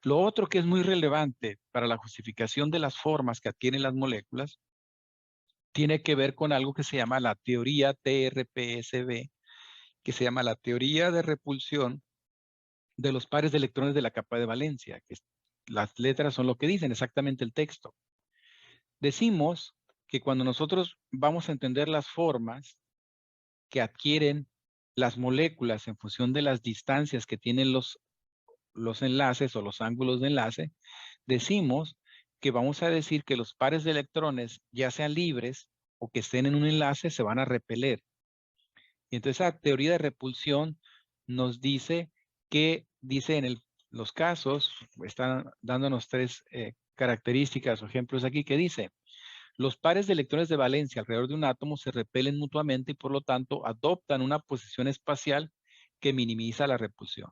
Lo otro que es muy relevante para la justificación de las formas que adquieren las moléculas tiene que ver con algo que se llama la teoría TRPSB, que se llama la teoría de repulsión de los pares de electrones de la capa de valencia, que las letras son lo que dicen, exactamente el texto. Decimos que cuando nosotros vamos a entender las formas que adquieren las moléculas en función de las distancias que tienen los enlaces o los ángulos de enlace, decimos que vamos a decir que los pares de electrones, ya sean libres o que estén en un enlace, se van a repeler. Y entonces la teoría de repulsión nos dice que, dice en los casos, están dándonos tres características o ejemplos aquí, que dice, los pares de electrones de valencia alrededor de un átomo se repelen mutuamente y por lo tanto adoptan una posición espacial que minimiza la repulsión.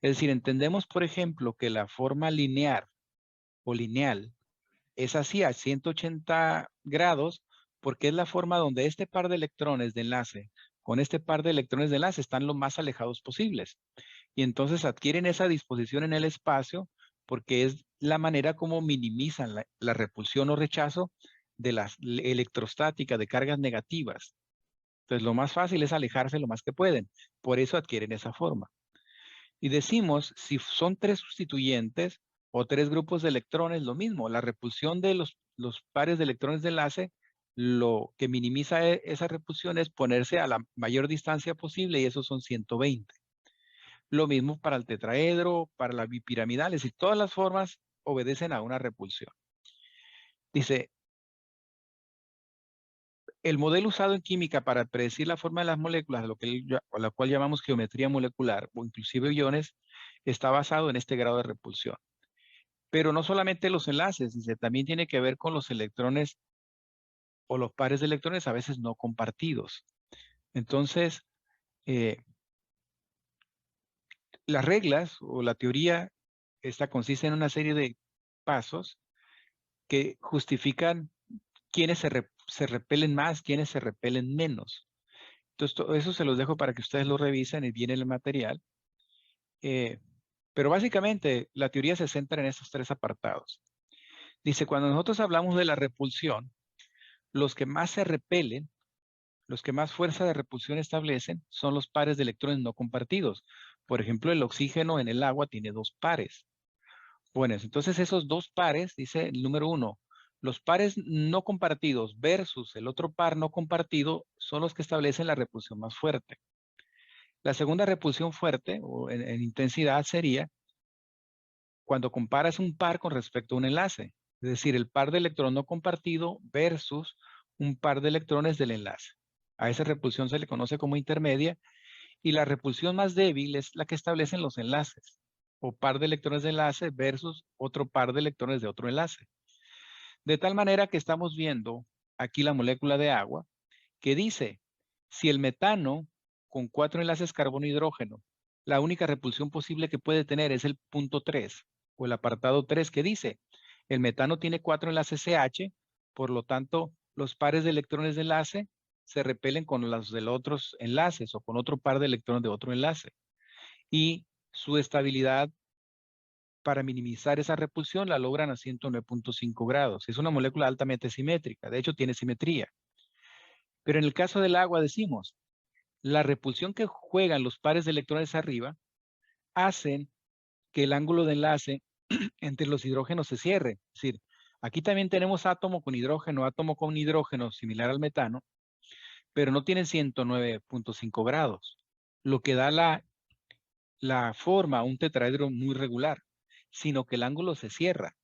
Es decir, entendemos, por ejemplo, que la forma lineal o lineal es así a 180 grados porque es la forma donde este par de electrones de enlace con este par de electrones de enlace están lo más alejados posibles. Y entonces adquieren esa disposición en el espacio porque es la manera como minimizan la repulsión o rechazo de la electrostática de cargas negativas. Entonces lo más fácil es alejarse lo más que pueden. Por eso adquieren esa forma. Y decimos, si son tres sustituyentes o tres grupos de electrones, lo mismo. La repulsión de los pares de electrones de enlace, lo que minimiza esa repulsión es ponerse a la mayor distancia posible y esos son 120. Lo mismo para el tetraedro, para la bipiramidal, es decir, todas las formas obedecen a una repulsión. Dice, el modelo usado en química para predecir la forma de las moléculas, a la cual llamamos geometría molecular o inclusive iones, está basado en este grado de repulsión. Pero no solamente los enlaces, dice, también tiene que ver con los electrones o los pares de electrones a veces no compartidos. Entonces, las reglas o la teoría, esta consiste en una serie de pasos que justifican quiénes se repelen más, quiénes se repelen menos. Entonces, todo eso se los dejo para que ustedes lo revisen y viene el material. Pero básicamente, la teoría se centra en esos tres apartados. Dice, cuando nosotros hablamos de la repulsión, los que más se repelen, los que más fuerza de repulsión establecen, son los pares de electrones no compartidos. Por ejemplo, el oxígeno en el agua tiene dos pares. Bueno, entonces esos dos pares, dice el número 1, los pares no compartidos versus el otro par no compartido son los que establecen la repulsión más fuerte. La segunda repulsión fuerte o en intensidad sería cuando comparas un par con respecto a un enlace. Es decir, el par de electrones no compartido versus un par de electrones del enlace. A esa repulsión se le conoce como intermedia y la repulsión más débil es la que establecen los enlaces o par de electrones de enlace versus otro par de electrones de otro enlace. De tal manera que estamos viendo aquí la molécula de agua que dice, si el metano con 4 enlaces carbono-hidrógeno, la única repulsión posible que puede tener es el punto 3 o el apartado 3 que dice, el metano tiene 4 enlaces CH, por lo tanto, los pares de electrones de enlace se repelen con los de los otros enlaces o con otro par de electrones de otro enlace. Y su estabilidad para minimizar esa repulsión la logran a 109.5 grados. Es una molécula altamente simétrica, de hecho tiene simetría. Pero en el caso del agua decimos, la repulsión que juegan los pares de electrones arriba hacen que el ángulo de enlace entre los hidrógenos se cierre. Es decir, aquí también tenemos átomo con hidrógeno, similar al metano, pero no tienen 109.5 grados, lo que da la forma a un tetraedro muy regular, sino que el ángulo se cierra.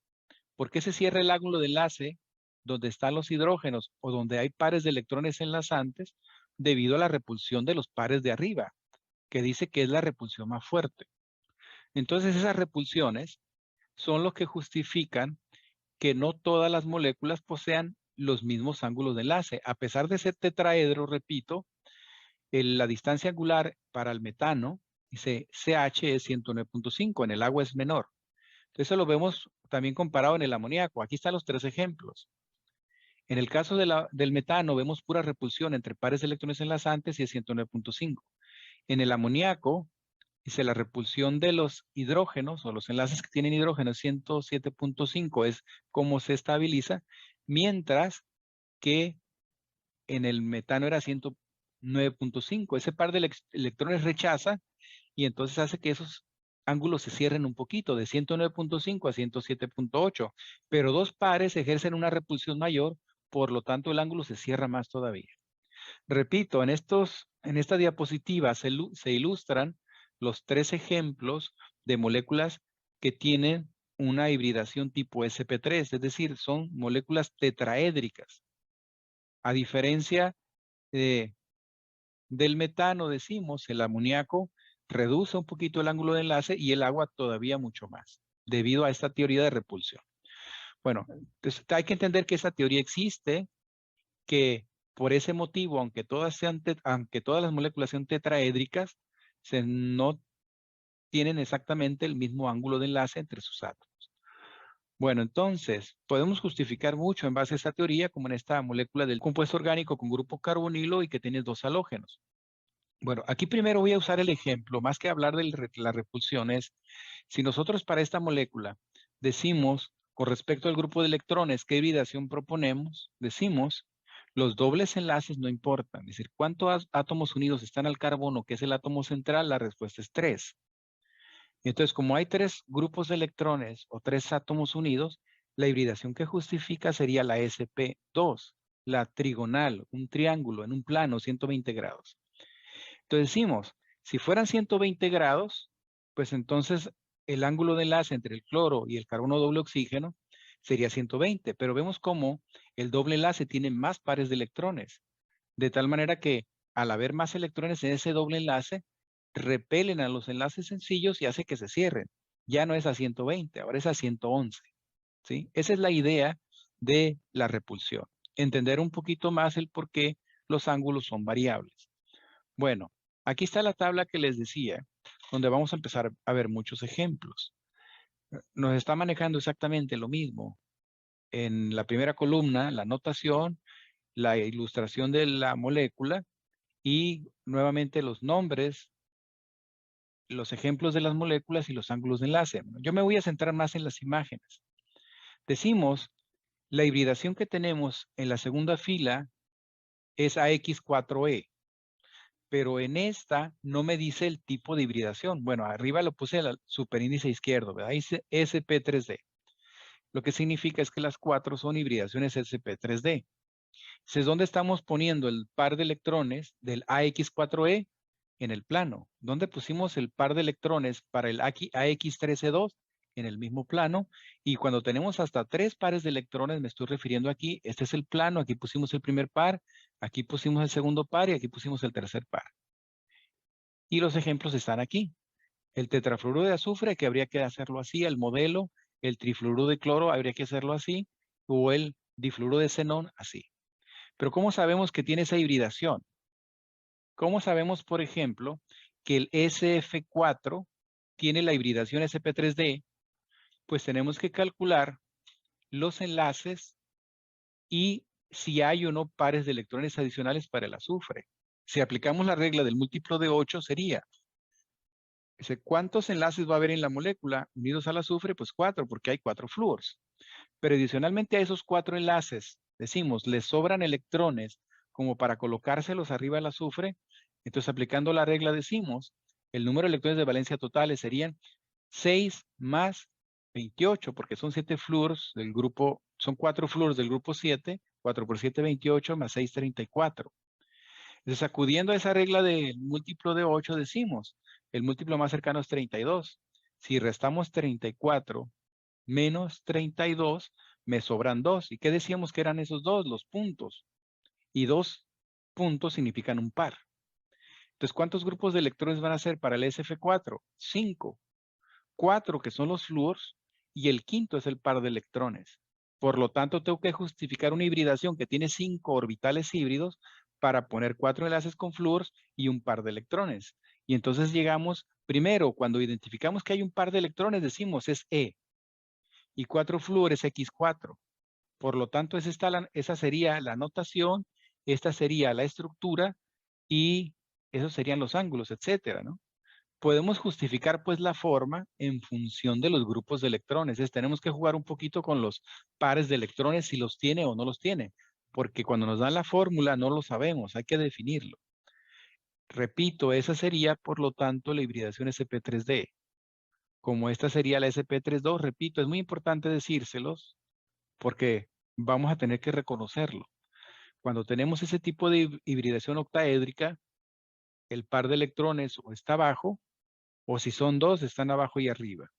¿Por qué se cierra el ángulo de enlace donde están los hidrógenos o donde hay pares de electrones enlazantes? Debido a la repulsión de los pares de arriba, que dice que es la repulsión más fuerte. Entonces esas repulsiones son los que justifican que no todas las moléculas posean los mismos ángulos de enlace. A pesar de ser tetraedro, repito, la distancia angular para el metano, dice CH es 109.5, en el agua es menor. Eso lo vemos también comparado en el amoníaco. Aquí están los 3 ejemplos. En el caso del metano vemos pura repulsión entre pares de electrones enlazantes y es 109.5. En el amoníaco, dice la repulsión de los hidrógenos o los enlaces que tienen hidrógeno es 107.5, es como se estabiliza, mientras que en el metano era 109.5. Ese par de electrones rechaza y entonces hace que esos ángulos se cierren un poquito, de 109.5 a 107.8, pero dos pares ejercen una repulsión mayor, por lo tanto el ángulo se cierra más todavía. Repito, en esta diapositiva se ilustran los 3 ejemplos de moléculas que tienen una hibridación tipo sp3, es decir, son moléculas tetraédricas. A diferencia del metano, decimos, el amoníaco reduce un poquito el ángulo de enlace y el agua todavía mucho más, debido a esta teoría de repulsión. Bueno, entonces hay que entender que esa teoría existe, que por ese motivo, aunque todas las moléculas sean tetraédricas, no tienen exactamente el mismo ángulo de enlace entre sus átomos. Bueno, entonces, podemos justificar mucho en base a esta teoría, como en esta molécula del compuesto orgánico con grupo carbonilo y que tiene 2 halógenos. Bueno, aquí primero voy a usar el ejemplo, más que hablar de la repulsión, es si nosotros para esta molécula decimos, con respecto al grupo de electrones, qué hibridación proponemos, decimos, los dobles enlaces no importan. Es decir, ¿cuántos átomos unidos están al carbono, que es el átomo central? La respuesta es 3. Entonces, como hay 3 grupos de electrones o 3 átomos unidos, la hibridación que justifica sería la sp2, la trigonal, un triángulo en un plano 120 grados. Entonces decimos, si fueran 120 grados, pues entonces el ángulo de enlace entre el cloro y el carbono doble oxígeno sería 120, pero vemos cómo el doble enlace tiene más pares de electrones, de tal manera que al haber más electrones en ese doble enlace, repelen a los enlaces sencillos y hace que se cierren. Ya no es a 120, ahora es a 111. ¿Sí? Esa es la idea de la repulsión. Entender un poquito más el por qué los ángulos son variables. Bueno, aquí está la tabla que les decía, donde vamos a empezar a ver muchos ejemplos. Nos está manejando exactamente lo mismo. En la primera columna, la notación, la ilustración de la molécula y nuevamente los nombres, los ejemplos de las moléculas y los ángulos de enlace. Yo me voy a centrar más en las imágenes. Decimos, la hibridación que tenemos en la segunda fila es AX4E. Pero en esta no me dice el tipo de hibridación. Bueno, arriba lo puse al superíndice izquierdo, ¿verdad? Dice sp3d. Lo que significa es que las 4 son hibridaciones sp3d. Entonces, ¿dónde estamos poniendo el par de electrones del AX4E? En el plano. ¿Dónde pusimos el par de electrones para el AX13E2? En el mismo plano. Y cuando tenemos hasta 3 pares de electrones, me estoy refiriendo aquí, este es el plano, aquí pusimos el primer par, aquí pusimos el segundo par y aquí pusimos el tercer par. Y los ejemplos están aquí. El tetrafluoruro de azufre, que habría que hacerlo así, el modelo, el trifluoruro de cloro, habría que hacerlo así, o el difluoruro de xenón, así. Pero ¿cómo sabemos que tiene esa hibridación? ¿Cómo sabemos, por ejemplo, que el SF4 tiene la hibridación sp3d? Pues tenemos que calcular los enlaces y si hay o no pares de electrones adicionales para el azufre. Si aplicamos la regla del múltiplo de 8, sería, ¿cuántos enlaces va a haber en la molécula unidos al azufre? Pues 4, porque hay 4 flúors. Pero adicionalmente a esos 4 enlaces, decimos, les sobran electrones como para colocárselos arriba del azufre. Entonces, aplicando la regla, decimos, el número de electrones de valencia totales serían 6 más 28, porque son 7 flúors del grupo, son 4 flúors del grupo 7, 4 por 7, 28, más 6, 34. Entonces, acudiendo a esa regla del múltiplo de 8, decimos, el múltiplo más cercano es 32. Si restamos 34 menos 32, me sobran 2. ¿Y qué decíamos que eran esos 2? Los puntos. Y 2 puntos significan un par. Entonces, ¿cuántos grupos de electrones van a ser para el SF4? 5. 4 que son los flúors y el quinto es el par de electrones. Por lo tanto, tengo que justificar una hibridación que tiene 5 orbitales híbridos para poner 4 enlaces con flúors y un par de electrones. Y entonces llegamos, primero, cuando identificamos que hay un par de electrones, decimos es E. Y 4 flúores X4. Por lo tanto, esa sería la notación, esta sería la estructura y esos serían los ángulos, etcétera, ¿no? Podemos justificar pues la forma en función de los grupos de electrones. Tenemos que jugar un poquito con los pares de electrones, si los tiene o no los tiene, porque cuando nos dan la fórmula no lo sabemos, hay que definirlo. Repito, esa sería por lo tanto la hibridación sp3d. Como esta sería la sp3.2, repito, es muy importante decírselos porque vamos a tener que reconocerlo. Cuando tenemos ese tipo de hibridación octaédrica, el par de electrones o está abajo, o si son dos, están abajo y arriba.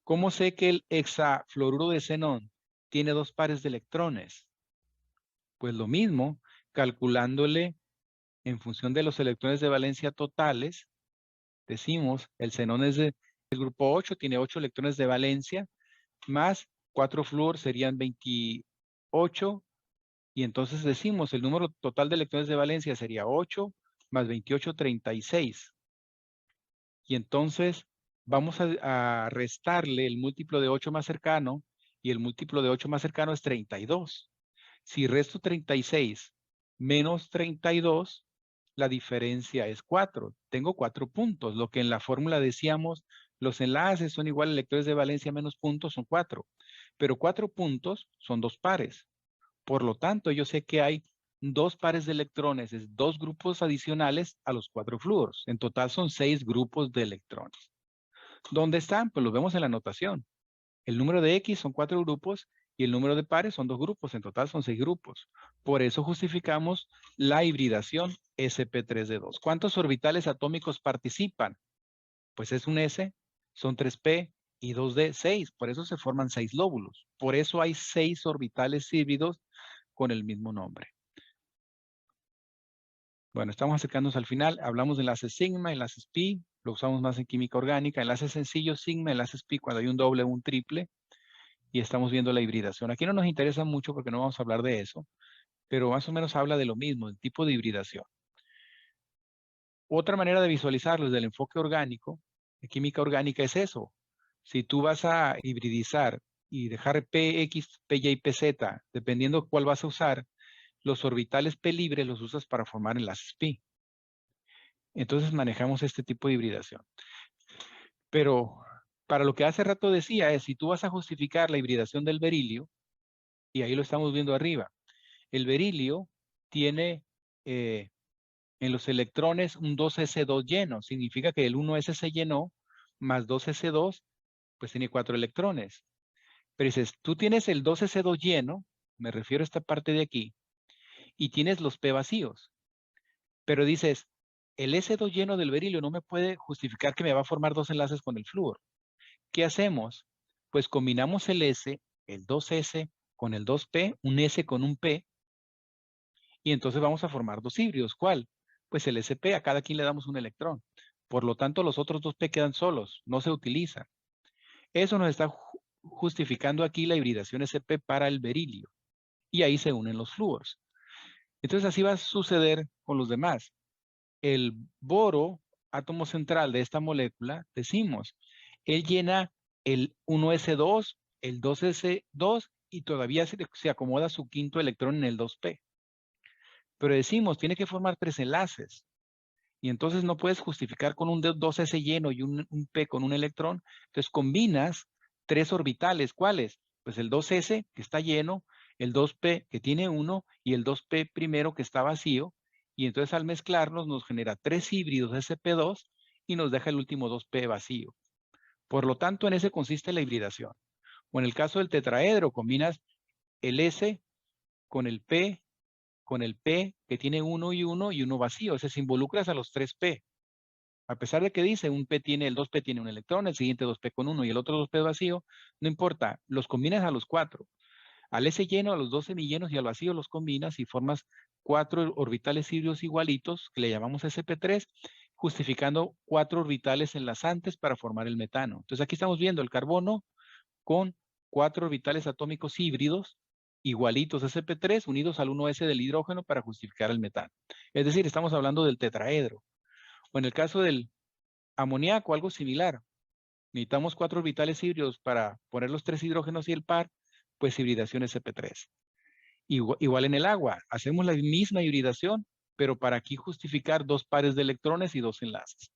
¿Cómo sé que el hexafluoruro de xenón tiene dos pares de electrones? Pues lo mismo, calculándole en función de los electrones de valencia totales, decimos, el xenón es del grupo 8, tiene 8 electrones de valencia, más 4 flúor serían 28, y entonces decimos, el número total de electrones de valencia sería 8 más 28, 36. Y entonces vamos a restarle el múltiplo de 8 más cercano, y el múltiplo de 8 más cercano es 32. Si resto 36 menos 32, la diferencia es 4. Tengo 4 puntos. Lo que en la fórmula decíamos, los enlaces son igual a electrones de valencia menos puntos, son 4. Pero 4 puntos son 2 pares. Por lo tanto, yo sé que hay 2 pares de electrones, es 2 grupos adicionales a los 4 flúoros. En total son 6 grupos de electrones. ¿Dónde están? Pues los vemos en la notación. El número de X son 4 grupos y el número de pares son 2 grupos. En total son 6 grupos. Por eso justificamos la hibridación sp3d2. ¿Cuántos orbitales atómicos participan? Pues es un S, son 3p y 2d, 6. Por eso se forman 6 lóbulos. Por eso hay 6 orbitales híbridos con el mismo nombre. Bueno, estamos acercándonos al final. Hablamos de enlaces sigma, enlaces pi, lo usamos más en química orgánica. Enlaces sencillos sigma, enlaces pi cuando hay un doble o un triple. Y estamos viendo la hibridación. Aquí no nos interesa mucho porque no vamos a hablar de eso, pero más o menos habla de lo mismo, el tipo de hibridación. Otra manera de visualizarlo desde el enfoque orgánico, de química orgánica, es eso. Si tú vas a hibridizar y dejar PX, PY y PZ, dependiendo cuál vas a usar, los orbitales P libres los usas para formar enlaces pi. Entonces manejamos este tipo de hibridación. Pero para lo que hace rato decía es, si tú vas a justificar la hibridación del berilio, y ahí lo estamos viendo arriba, el berilio tiene en los electrones un 2s2 lleno. Significa que el 1s se llenó, más 2s2, pues tiene 4 electrones. Pero dices, tú tienes el 2s2 lleno, me refiero a esta parte de aquí, y tienes los P vacíos. Pero dices, el S2 lleno del berilio no me puede justificar que me va a formar 2 enlaces con el flúor. ¿Qué hacemos? Pues combinamos el S, el 2S con el 2P, un S con un P, y entonces vamos a formar 2 híbridos. ¿Cuál? Pues el SP, a cada quien le damos un electrón. Por lo tanto, los otros 2P quedan solos, no se utilizan. Eso nos está justificando aquí la hibridación SP para el berilio. Y ahí se unen los flúors. Entonces así va a suceder con los demás. El boro, átomo central de esta molécula, decimos, él llena el 1s2, el 2s2 y todavía se acomoda su quinto electrón en el 2p. Pero decimos, tiene que formar 3 enlaces. Y entonces no puedes justificar con un 2s lleno y un p con un electrón. Entonces combinas 3 orbitales. ¿Cuáles? Pues el 2s que está lleno, el 2p que tiene 1 y el 2p primero que está vacío. Y entonces al mezclarlos nos genera 3 híbridos sp2 y nos deja el último 2p vacío. Por lo tanto, en ese consiste la hibridación. O en el caso del tetraedro, combinas el S con el P con el P que tiene 1 y 1 y 1 vacío. O sea, si involucras a los 3P. A pesar de que dice el 2P tiene un electrón, el siguiente 2P con 1 y el otro 2P vacío, no importa, los combinas a los 4. Al S lleno, a los 2 semillenos y al vacío los combinas y formas 4 orbitales híbridos igualitos, que le llamamos sp3, justificando 4 orbitales enlazantes para formar el metano. Entonces aquí estamos viendo el carbono con 4 orbitales atómicos híbridos igualitos sp3 unidos al 1s del hidrógeno para justificar el metano. Es decir, estamos hablando del tetraedro. O en el caso del amoníaco, algo similar. Necesitamos 4 orbitales híbridos para poner los 3 hidrógenos y el par, pues hibridación sp3. Igual en el agua, hacemos la misma hibridación, pero para aquí justificar 2 pares de electrones y 2 enlaces.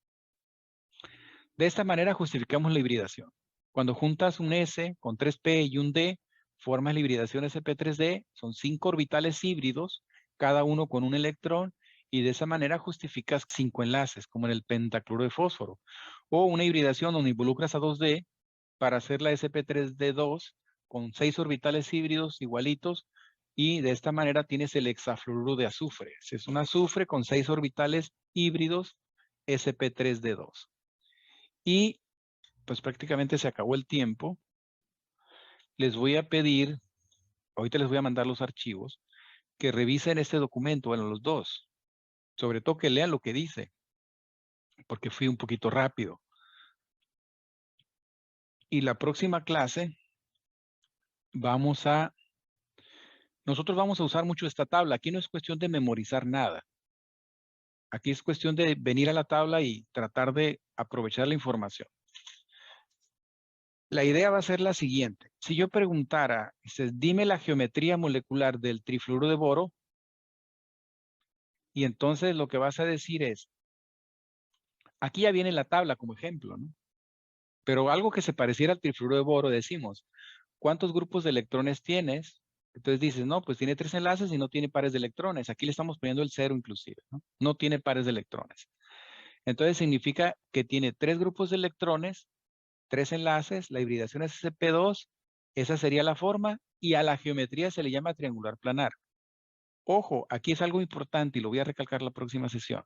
De esta manera justificamos la hibridación. Cuando juntas un S con 3P y un D, formas la hibridación sp3d, son 5 orbitales híbridos, cada uno con un electrón, y de esa manera justificas 5 enlaces, como en el pentacloruro de fósforo. O una hibridación donde involucras a 2D para hacer la sp3d2 con 6 orbitales híbridos igualitos, y de esta manera tienes el hexafluoruro de azufre. Es un azufre con 6 orbitales híbridos sp3d2. Y pues prácticamente se acabó el tiempo. Les voy a pedir, ahorita les voy a mandar los archivos, que revisen este documento, bueno, los dos. Sobre todo que lean lo que dice, porque fui un poquito rápido. Y la próxima clase nosotros vamos a usar mucho esta tabla. Aquí no es cuestión de memorizar nada. Aquí es cuestión de venir a la tabla y tratar de aprovechar la información. La idea va a ser la siguiente. Si yo preguntara, dime la geometría molecular del trifluoruro de boro, y entonces lo que vas a decir es, aquí ya viene la tabla como ejemplo, ¿no? Pero algo que se pareciera al trifluoruro de boro, decimos, ¿cuántos grupos de electrones tienes? Entonces dices, no, pues tiene 3 enlaces y no tiene pares de electrones. Aquí le estamos poniendo el 0 inclusive, ¿no? No tiene pares de electrones. Entonces significa que tiene 3 grupos de electrones, 3 enlaces, la hibridación es sp2, esa sería la forma, y a la geometría se le llama triangular planar. Ojo, aquí es algo importante y lo voy a recalcar la próxima sesión.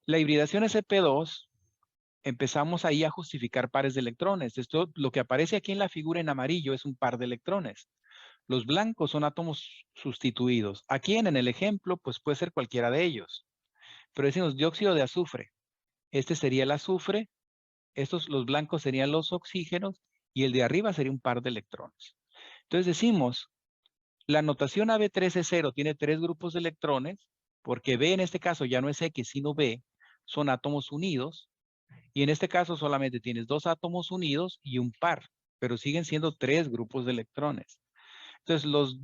La hibridación sp2, empezamos ahí a justificar pares de electrones. Esto, lo que aparece aquí en la figura en amarillo es un par de electrones. Los blancos son átomos sustituidos. Aquí en el ejemplo, pues puede ser cualquiera de ellos. Pero decimos dióxido de azufre. Este sería el azufre. Los blancos serían los oxígenos y el de arriba sería un par de electrones. Entonces decimos, la notación AB3E0 tiene 3 grupos de electrones, porque B en este caso ya no es X, sino B, son átomos unidos, y en este caso solamente tienes 2 átomos unidos y un par, pero siguen siendo 3 grupos de electrones. Entonces, las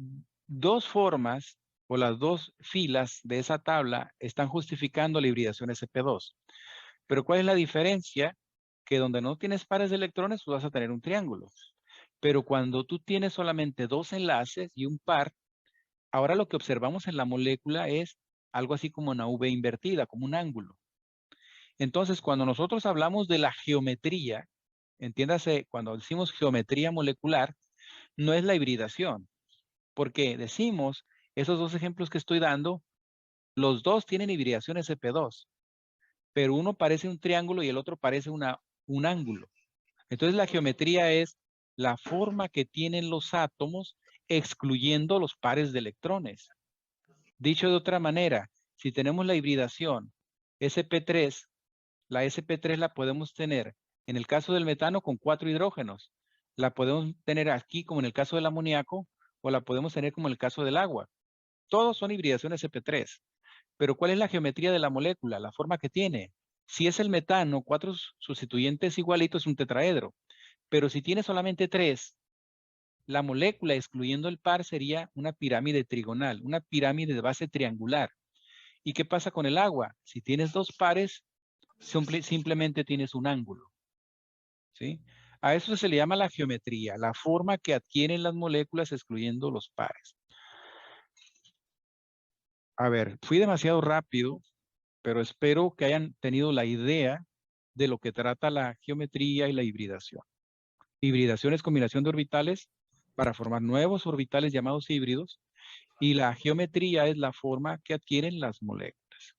2 formas o las 2 filas de esa tabla están justificando la hibridación sp2. Pero ¿cuál es la diferencia? Que donde no tienes pares de electrones, tú vas a tener un triángulo. Pero cuando tú tienes solamente 2 enlaces y un par, ahora lo que observamos en la molécula es algo así como una V invertida, como un ángulo. Entonces, cuando nosotros hablamos de la geometría, entiéndase, cuando decimos geometría molecular, no es la hibridación, porque decimos, esos 2 ejemplos que estoy dando, los dos tienen hibridación sp2, pero uno parece un triángulo y el otro parece un ángulo. Entonces la geometría es la forma que tienen los átomos excluyendo los pares de electrones. Dicho de otra manera, si tenemos la hibridación sp3, la sp3 la podemos tener en el caso del metano con 4 hidrógenos. La podemos tener aquí como en el caso del amoníaco o la podemos tener como en el caso del agua. Todos son hibridaciones sp3. Pero ¿cuál es la geometría de la molécula? La forma que tiene. Si es el metano, 4 sustituyentes igualitos es un tetraedro. Pero si tiene solamente 3, la molécula excluyendo el par sería una pirámide trigonal, una pirámide de base triangular. ¿Y qué pasa con el agua? Si tienes 2 pares, simplemente tienes un ángulo. ¿Sí? A eso se le llama la geometría, la forma que adquieren las moléculas excluyendo los pares. A ver, fui demasiado rápido, pero espero que hayan tenido la idea de lo que trata la geometría y la hibridación. Hibridación es combinación de orbitales para formar nuevos orbitales llamados híbridos, Y la geometría es la forma que adquieren las moléculas.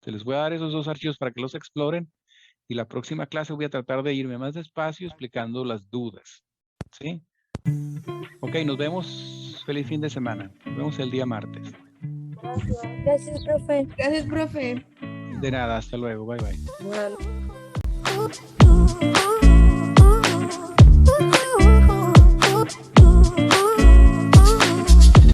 Se les voy a dar esos dos archivos para que los exploren. Y la próxima clase voy a tratar de irme más despacio explicando las dudas. ¿Sí? Ok, nos vemos. Feliz fin de semana. Nos vemos el día martes. Gracias, profe. Gracias, profe. De nada, hasta luego. Bye bye. Bueno.